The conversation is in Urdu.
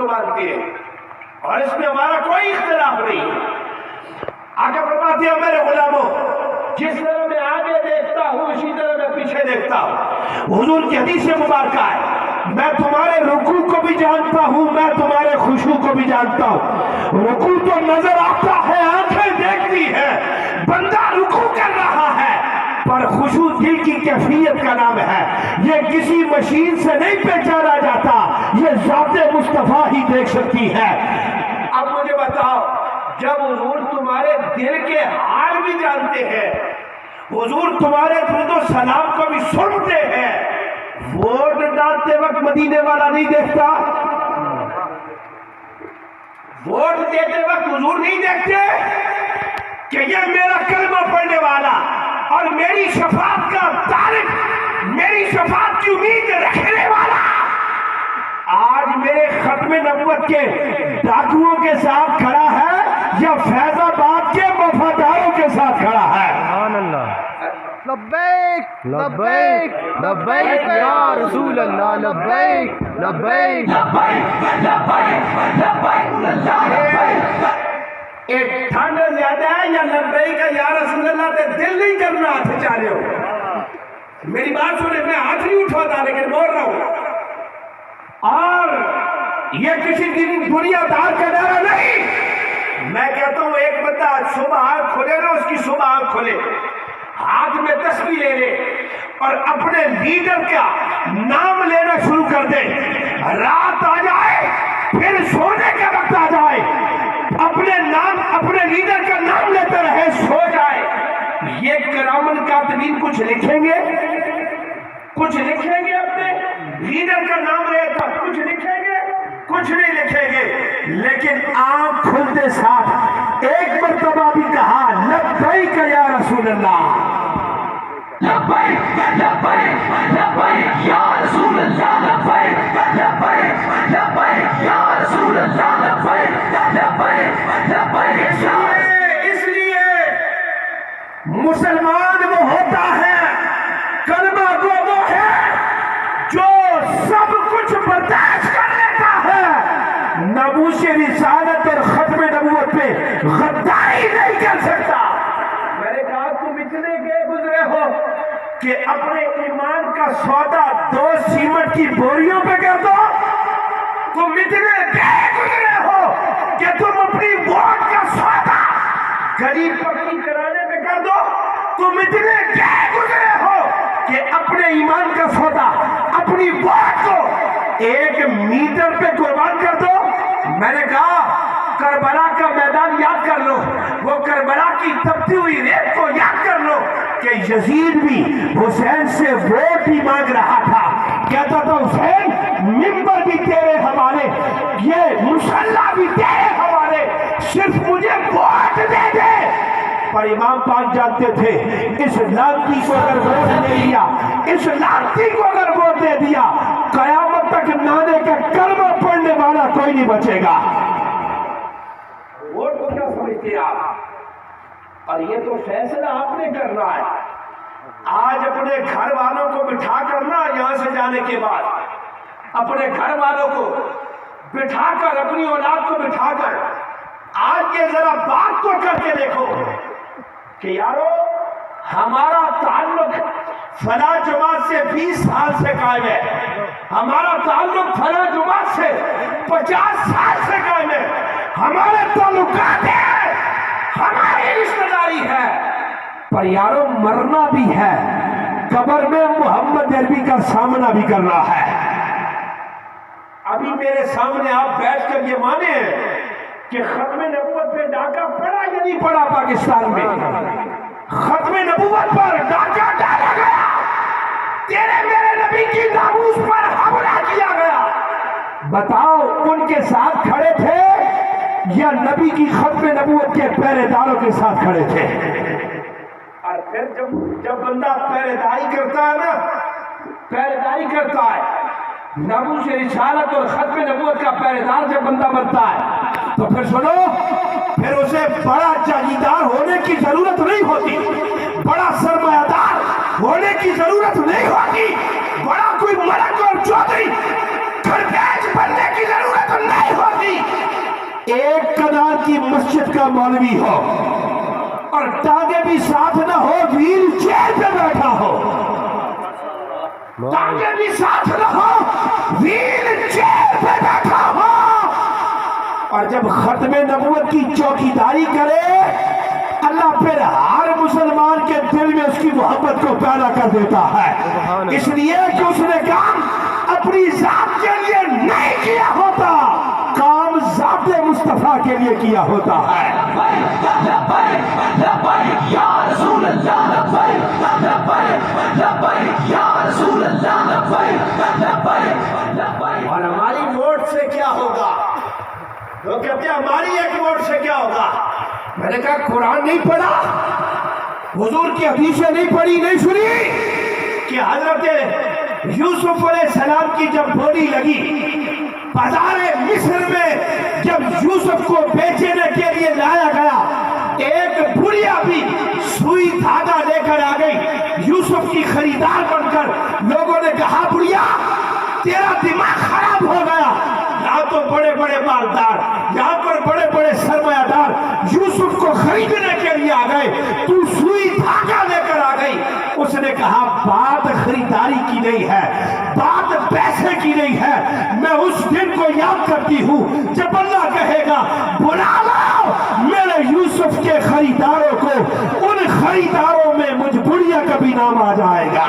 کو مانتے ہیں اور اس میں ہمارا کوئی اختلاف نہیں. آگے فرماتے ہیں میرے غلاموں جس طرح میں آگے دیکھتا ہوں اسی طرح میں پیچھے دیکھتا ہوں. حضور کی حدیث مبارکہ ہے میں تمہارے رکوع کو بھی جانتا ہوں میں تمہارے خشوع کو بھی جانتا ہوں. رکوع تو نظر آتا ہے آنکھیں دیکھتی ہے بندہ رکوع کر رہا ہے پر خشوع دل کی کیفیت کا نام ہے. یہ کسی مشین سے نہیں پہچانا جاتا یہ ذات مصطفیٰ ہی دیکھ سکتی ہے. اب مجھے بتاؤ جب حضور تمہارے دل کے حال بھی جانتے ہیں حضور تمہارے درود و سلام کو بھی سنتے ہیں ووٹ ڈالتے وقت مدینے والا نہیں دیکھتا ووٹ دیتے وقت حضور نہیں دیکھتے کہ یہ میرا کلمہ پڑھنے والا اور میری شفاعت کا طالب میری شفاعت کی امید رکھنے والا آج میرے ختم نبوت کے ڈاکوؤں کے ساتھ کھڑا ہے یا فیض آباد کے وفاداروں کے ساتھ کھڑا ہے. سبحان اللہ. لبیک لبیک لبیک یا رسول اللہ لبیک لبیک ایک ٹھنڈ زیادہ ہے یا لبیک یا رسول اللہ تے دل نہیں کرنا ہاتھ چاہ رہے ہو میری بات سنے میں ہاتھ نہیں اٹھاتا لیکن بول رہا ہوں اور یہ کسی دنیا دار کا نعرہ نہیں. میں کہتا ہوں ایک بندہ صبح آنکھ کھولے نا اس کی صبح آنکھ کھولے ہاتھ میں تسبیح لے لے اور اپنے لیڈر کا نام لینا شروع کر دے. رات آ جائے پھر سونے کا وقت آ جائے اپنے لیڈر کا نام لیتے رہے سو جائے. یہ کرامن کاتبین کچھ لکھیں گے اپنے لیڈر کا نام لے تھا کچھ لکھیں گے کچھ نہیں لکھیں گے لیکن آنکھ کھلتے ساتھ ایک مرتبہ بھی کہا لبیک یا رسول اللہ لبیک لبیک لبیک یا رسول اللہ لبیک لبیک لبیک یا رسول اللہ لبیک لبیک لبیک. اس لیے مسلمان وہ ہوتا ہے کلمہ گو وہ ہے جو سب کچھ برداشت کر لیتا ہے ناموس رسالت اور ختم نبوت پہ غداری نہیں کر سکتا. میں نے کہا تم اتنے گئے گزرے ہو کہ اپنے ایمان کا سودا 2 سیمنٹ کی بوریوں پہ کر دو. تم اتنے گئے گزرے ہو کہ تم اپنی ووٹ کا سودا غریب پکی کرانے پہ کر دو. تم اتنے گئے گزرے ہو کہ اپنے ایمان کا سودا اپنی ووٹ کو 1 میٹر پہ قربان کر دو. میں نے کہا کربلا کا میدان یاد کر لو وہ کربلا کی تپتی ہوئی ریت کو یاد کر لو کہ یزید بھی حسین سے ووٹ ہی مانگ رہا تھا. کہتا تھا حسین ممبر بھی تیرے حوالے یہ مصلی بھی تیرے حوالے صرف مجھے ووٹ دے دے. پر امام پاک جانتے تھے اس لعنتی کو اگر ووٹ دے دیا اس لعنتی کو اگر ووٹ دے دیا قیامت تک نانے کا کلمہ پڑھنے والا کوئی نہیں بچے گا. ووٹ کو کیا سمجھتے آپ اور یہ تو فیصلہ آپ نے کرنا ہے. آج اپنے گھر والوں کو بٹھا کرنا یہاں سے جانے کے بعد اپنے گھر والوں کو بٹھا کر اپنی اولاد کو بٹھا کر آج یہ ذرا بات تو کر کے دیکھو کہ یارو ہمارا تعلق فلاں جماعت سے 20 سال سے قائم ہے ہمارا تعلق فلاں جماعت سے 50 سال سے قائم ہے ہمارے تعلقات ہیں ہماری رشتہ داری ہے پر یارو مرنا بھی ہے قبر میں محمد عربی کا سامنا بھی کرنا ہے. ابھی میرے سامنے آپ بیٹھ کر یہ مانے کہ ختم نبوت پہ ڈاکہ پڑا یا نہیں پڑا پاکستان میں ختم نبوت پر ڈاکہ ڈالا گیا تیرے میرے نبی کی ناموس پر حملہ کیا گیا. بتاؤ ان کے ساتھ کھڑے تھے یا نبی کی ختم نبوت کے پہرے داروں کے ساتھ کھڑے تھے. اور پھر جب بندہ پہرے داری کرتا ہے نا پہرے داری کرتا ہے ناموس رسالت اور ختم نبوت کا پہرے دار جب بندہ بنتا ہے تو پھر سنو پھر اسے بڑا جاگیردار ہونے کی ضرورت نہیں ہوتی بڑا سرمایہ دار ہونے کی ضرورت نہیں ہوتی بڑا کوئی ملک اور چودھری گھر بیچ بننے کی ضرورت نہیں ہوتی ایک کنال کی مسجد کا مولوی ہو اور ٹانگے بھی ساتھ نہ ہو، ویل چیئر پہ بیٹھا ہو، ٹانگے بھی ساتھ نہ ہو، ویل چیئر پہ بیٹھا ہو، اور جب ختم نبوت کی چوکیداری کرے اللہ پھر ہر مسلمان کے دل میں اس کی محبت کو پیدا کر دیتا ہے، اس لیے کہ اس نے کام اپنی ذات کے لیے نہیں کیا ہوتا، کام ذات مصطفیٰ کے لیے کیا ہوتا ہے۔ اور ہماری ووٹ سے کیا ہوگا؟ وہ کہتے ہیں ہماری ایک ووٹ سے کیا ہوگا؟ میں نے کہا قرآن نہیں پڑھا، حضور کی حدیثیں نہیں پڑھی، نہیں سنی کہ حضرت یوسف علیہ السلام کی جب بولی لگی بازار مصر میں، جب یوسف کو بیچنے کے لیے لایا گیا، ایک بڑھیا بھی سوئی دھاگا لے کر آ گئی یوسف کی خریدار بن کر، لوگوں نے کہا بڑھیا تیرا دماغ خراب ہو گیا، یہاں تو بڑے بڑے مالدار، یہاں پر بڑے بڑے سرمایہ دار یوسف کو خریدنے کے لیے آ گئے، تو سوئی دھاگا لے کر آ گئی۔ اس نے کہا بات خریداری کی نہیں ہے، بات پیسے کی نہیں ہے، میں اس دن کو یاد کرتی ہوں جب اللہ کہے گا بلا لاؤ میرے یوسف کے خریداروں کو، ان خریداروں میں مجھ بڑھیا کا بھی نام آ جائے گا۔